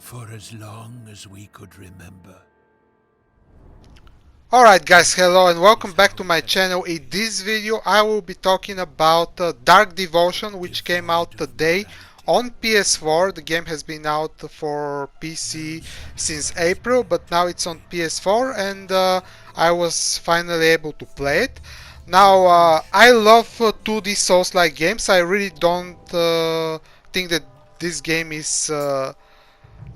for as long as we could remember. Alright guys, hello and welcome back to my channel. In this video I will be talking about Dark Devotion, which came out today on PS4. The game has been out for PC since April, but now it's on PS4 and I was finally able to play it. Now I love 2D Souls-like games. I really don't think that this game is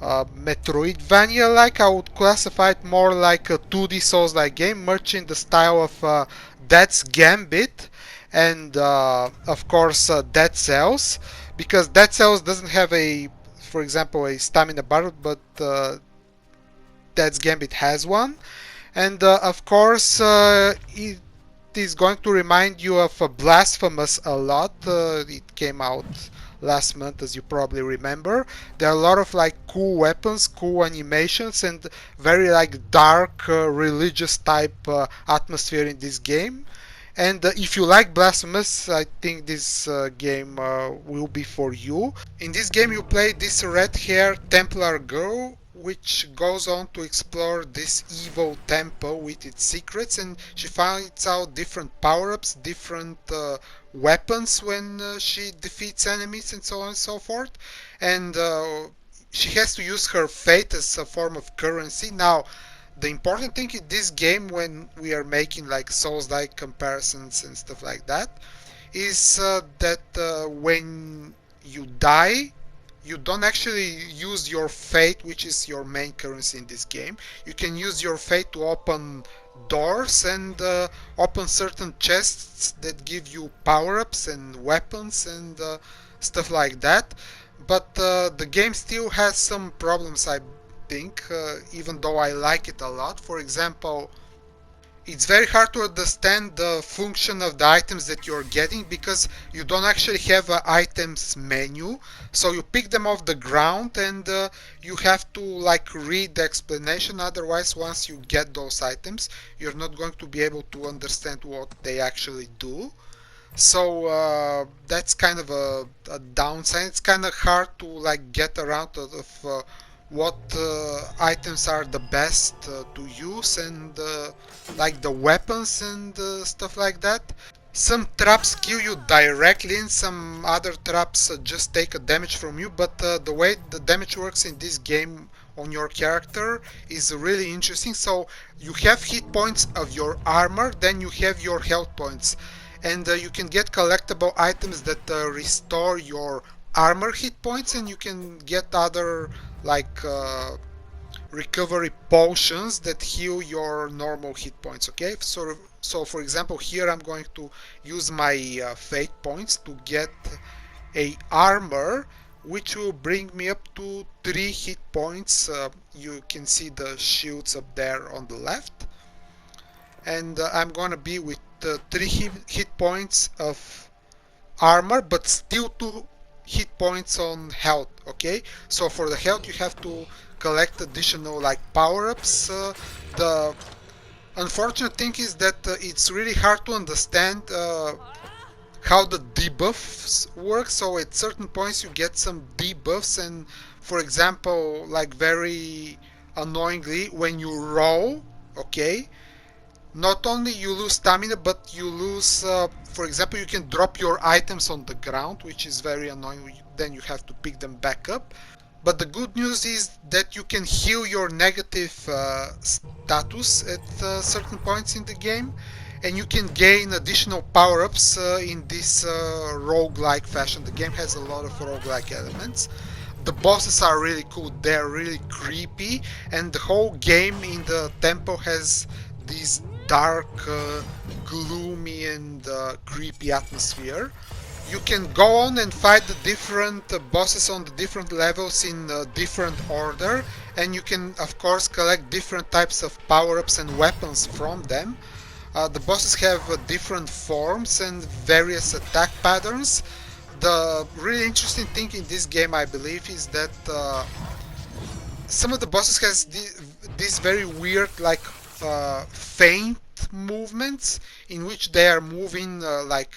Metroidvania-like. I would classify it more like a 2D Souls-like game, much in the style of That's Gambit and of course Dead Cells, because Dead Cells doesn't have for example, a stamina bar, but That's Gambit has one, and of course it is going to remind you of Blasphemous a lot. It came out last month, as you probably remember. There are a lot of like cool weapons, cool animations, and very like dark religious type atmosphere in this game. And if you like Blasphemous, I think this game will be for you. In this game you play this red-haired Templar girl, which goes on to explore this evil temple with its secrets, and she finds out different power-ups, different weapons when she defeats enemies, and so on and so forth. And she has to use her fate as a form of currency. Now, the important thing in this game, when we are making like Souls-like comparisons and stuff like that, is that when you die, you don't actually use your fate, which is your main currency in this game. You can use your fate to open doors and open certain chests that give you power-ups and weapons and stuff like that. But the game still has some problems, I think, even though I like it a lot. For example, it's very hard to understand the function of the items that you're getting, because you don't actually have an items menu. So you pick them off the ground and you have to like read the explanation. Otherwise, once you get those items, you're not going to be able to understand what they actually do. So that's kind of a downside. It's kind of hard to like get around of what items are the best to use, and like the weapons and stuff like that. Some traps kill you directly and some other traps just take a damage from you, but the way the damage works in this game on your character is really interesting. So you have hit points of your armor, then you have your health points, and you can get collectible items that restore your armor hit points, and you can get other like recovery potions that heal your normal hit points. Okay, so for example, here I'm going to use my fate points to get a armor which will bring me up to 3 hit points. You can see the shields up there on the left, and I'm gonna be with 3 hit points of armor, but still 2 hit points on health. Okay, so for the health you have to collect additional like power-ups. The unfortunate thing is that it's really hard to understand how the debuffs work. So at certain points you get some debuffs, and for example, like very annoyingly, when you roll, okay, not only you lose stamina, but you lose, for example, you can drop your items on the ground, which is very annoying. Then you have to pick them back up. But the good news is that you can heal your negative status at certain points in the game, and you can gain additional power-ups in this roguelike fashion. The game has a lot of roguelike elements. The bosses are really cool, they're really creepy, and the whole game in the temple has this dark, gloomy and creepy atmosphere. You can go on and fight the different bosses on the different levels in different order, and you can of course collect different types of power-ups and weapons from them. The bosses have different forms and various attack patterns. The really interesting thing in this game, I believe, is that some of the bosses has this very weird like feint movements in which they are moving like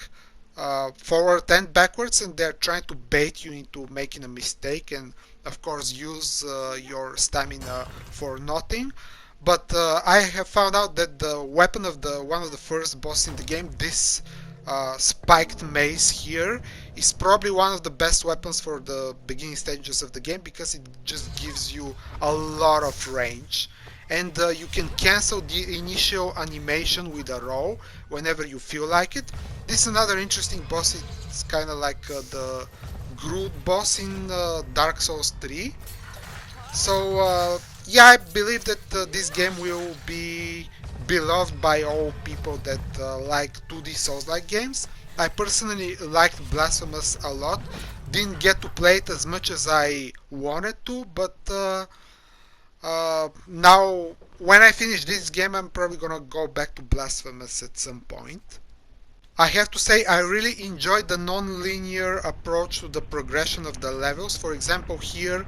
forward and backwards, and they're trying to bait you into making a mistake and of course use your stamina for nothing. But I have found out that the weapon of the one of the first boss in the game, this spiked mace here, is probably one of the best weapons for the beginning stages of the game because it just gives you a lot of range. And you can cancel the initial animation with a row whenever you feel like it. This is another interesting boss. It's kind of like the Groot boss in Dark Souls 3. So yeah, I believe that this game will be beloved by all people that like 2D Souls-like games. I personally liked Blasphemous a lot. Didn't get to play it as much as I wanted to, but now when I finish this game, I'm probably gonna go back to Blasphemous at some point. I have to say I really enjoyed the non-linear approach to the progression of the levels. For example, here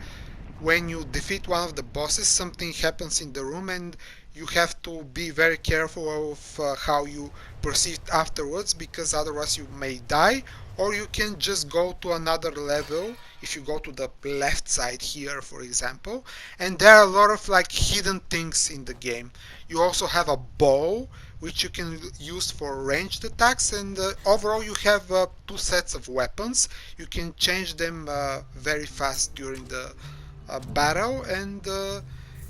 when you defeat one of the bosses, something happens in the room and you have to be very careful of how you proceed afterwards, because otherwise you may die, or you can just go to another level if you go to the left side here, for example. And there are a lot of like hidden things in the game. You also have a bow which you can use for ranged attacks, and overall you have two sets of weapons. You can change them very fast during the battle, and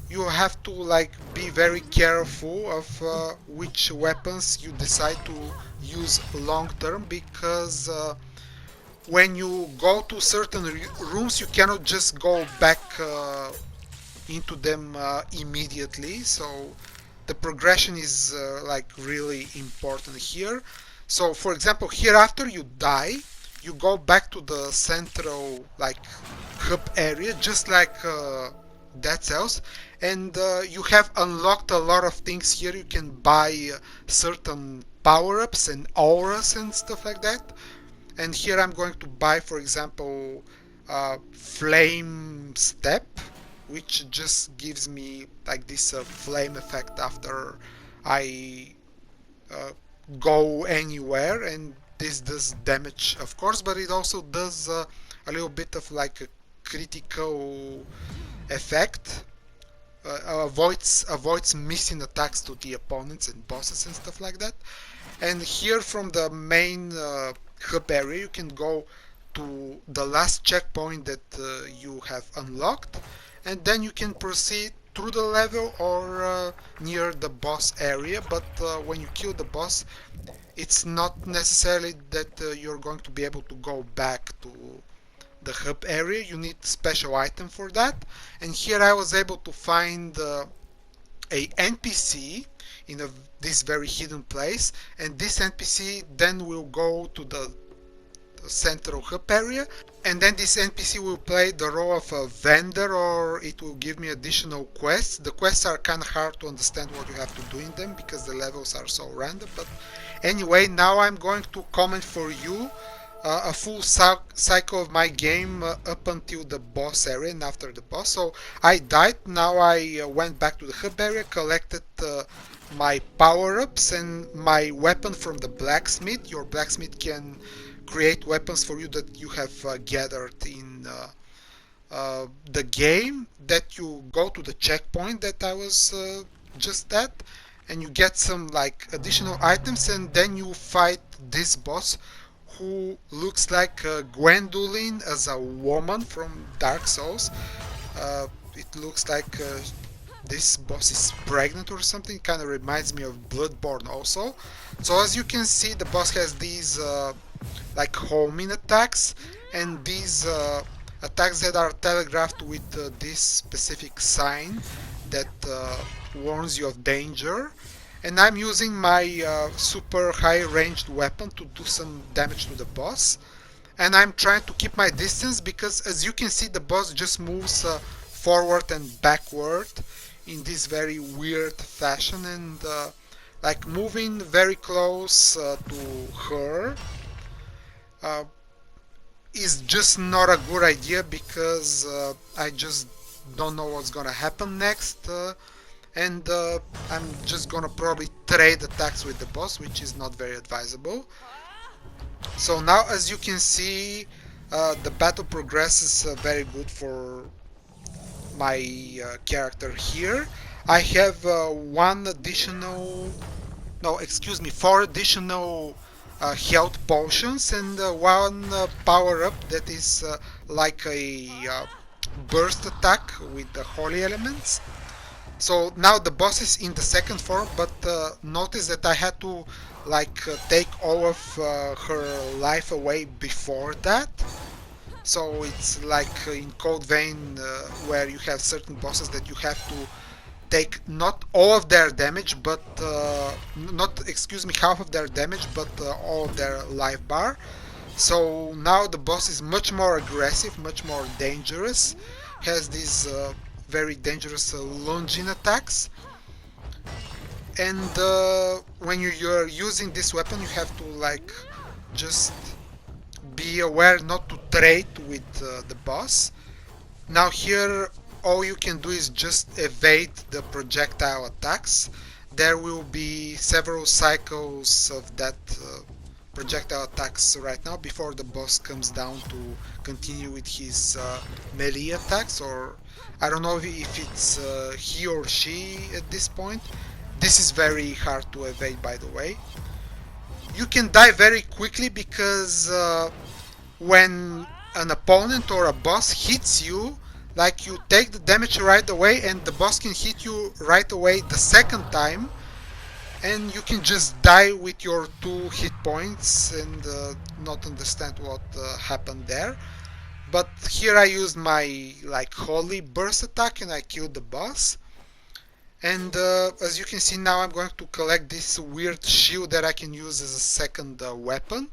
you have to like be very careful of which weapons you decide to use long term, because when you go to certain rooms you cannot just go back into them immediately. So the progression is like really important here. So for example, here after you die, you go back to the central like hub area, just like Dead Cells, and you have unlocked a lot of things here. You can buy certain power-ups and auras and stuff like that. And here I'm going to buy, for example, Flame Step, which just gives me like this flame effect after I go anywhere, and this does damage of course, but it also does a little bit of like a critical effect. Avoids missing attacks to the opponents and bosses and stuff like that. And here from the main hub area you can go to the last checkpoint that you have unlocked, and then you can proceed through the level or near the boss area. But when you kill the boss, it's not necessarily that you're going to be able to go back to the hub area. You need special item for that. And here I was able to find a NPC in this very hidden place, and this NPC then will go to the central hub area, and then this NPC will play the role of a vendor, or it will give me additional quests. The quests are kind of hard to understand what you have to do in them because the levels are so random, but anyway, now I'm going to comment for you a full cycle of my game up until the boss area and after the boss. So I died, now I went back to the hub area, collected my power-ups and my weapon from the blacksmith. Your blacksmith can create weapons for you that you have gathered in the game. That you go to the checkpoint that I was just at, and you get some like additional items, and then you fight this boss who looks like Gwendolyn as a woman from Dark Souls. It looks like this boss is pregnant or something. Kind of reminds me of Bloodborne also. So as you can see, the boss has these like homing attacks, and these attacks that are telegraphed with this specific sign that warns you of danger. And I'm using my super high ranged weapon to do some damage to the boss, and I'm trying to keep my distance because as you can see, the boss just moves forward and backward in this very weird fashion, and like moving very close to her is just not a good idea, because I just don't know what's gonna happen next, and I'm just gonna probably trade attacks with the boss, which is not very advisable. So now, as you can see, the battle progresses very good for my character here. I have one additional, no, excuse me, four additional health potions and one power up that is like a burst attack with the holy elements. So now the boss is in the second form, but notice that I had to like take all of her life away before that. So it's like in Code Vein where you have certain bosses that you have to take not all of their damage, but not, excuse me, half of their damage, but all of their life bar. So now the boss is much more aggressive, much more dangerous, has these very dangerous lunging attacks. And when you're using this weapon, you have to like just be aware not to trade with the boss. Now here all you can do is just evade the projectile attacks. There will be several cycles of that projectile attacks right now before the boss comes down to continue with his melee attacks, or I don't know if it's he or she at this point. This is very hard to evade, by the way. You can die very quickly because when an opponent or a boss hits you, like you take the damage right away and the boss can hit you right away the second time, and you can just die with your 2 hit points and not understand what happened there. But here I used my like holy burst attack and I killed the boss. And as you can see now, I'm going to collect this weird shield that I can use as a second weapon.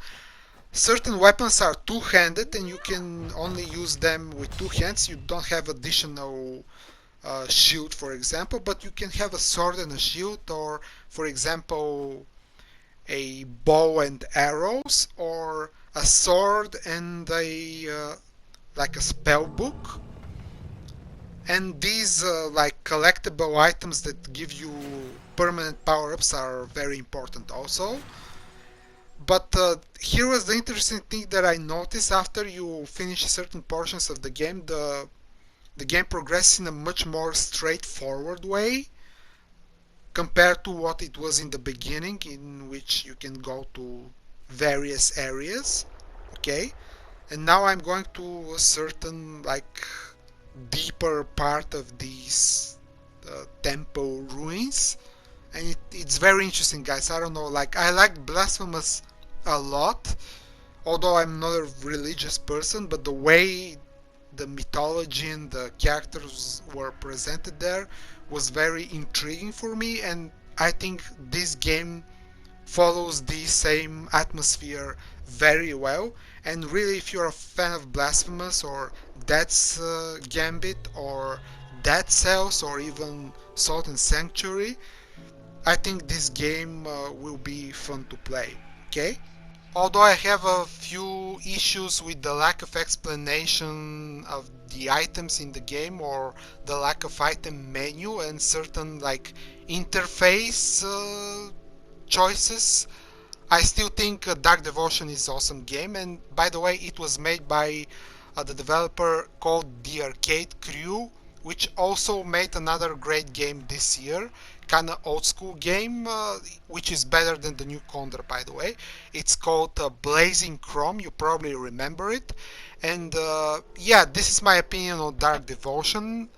Certain weapons are two-handed and you can only use them with 2 hands. You don't have additional shield, for example, but you can have a sword and a shield, or for example a bow and arrows, or a sword and a like a spell book. And these like collectible items that give you permanent power-ups are very important also. But here was the interesting thing that I noticed: after you finish certain portions of the game, the game progresses in a much more straightforward way compared to what it was in the beginning, in which you can go to various areas. Okay, and now I'm going to a certain like deeper part of these temple ruins, and it's very interesting, guys. I don't know, like I like Blasphemous a lot, although I'm not a religious person, but the way the mythology and the characters were presented there was very intriguing for me, and I think this game follows the same atmosphere very well. And really, if you're a fan of Blasphemous or Dead's Gambit or Dead Cells or even Salt and Sanctuary, I think this game will be fun to play. Okay? Although I have a few issues with the lack of explanation of the items in the game, or the lack of item menu and certain like interface choices, I still think Dark Devotion is an awesome game. And by the way, it was made by the developer called The Arcade Crew, which also made another great game this year, kinda old school game, which is better than the new Condor, by the way. It's called Blazing Chrome, you probably remember it. And yeah, this is my opinion on Dark Devotion.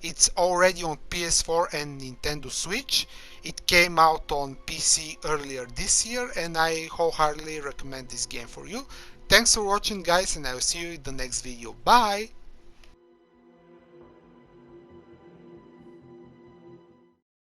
It's already on PS4 and Nintendo Switch. It came out on PC earlier this year, and I wholeheartedly recommend this game for you. Thanks for watching, guys, and I will see you in the next video. Bye!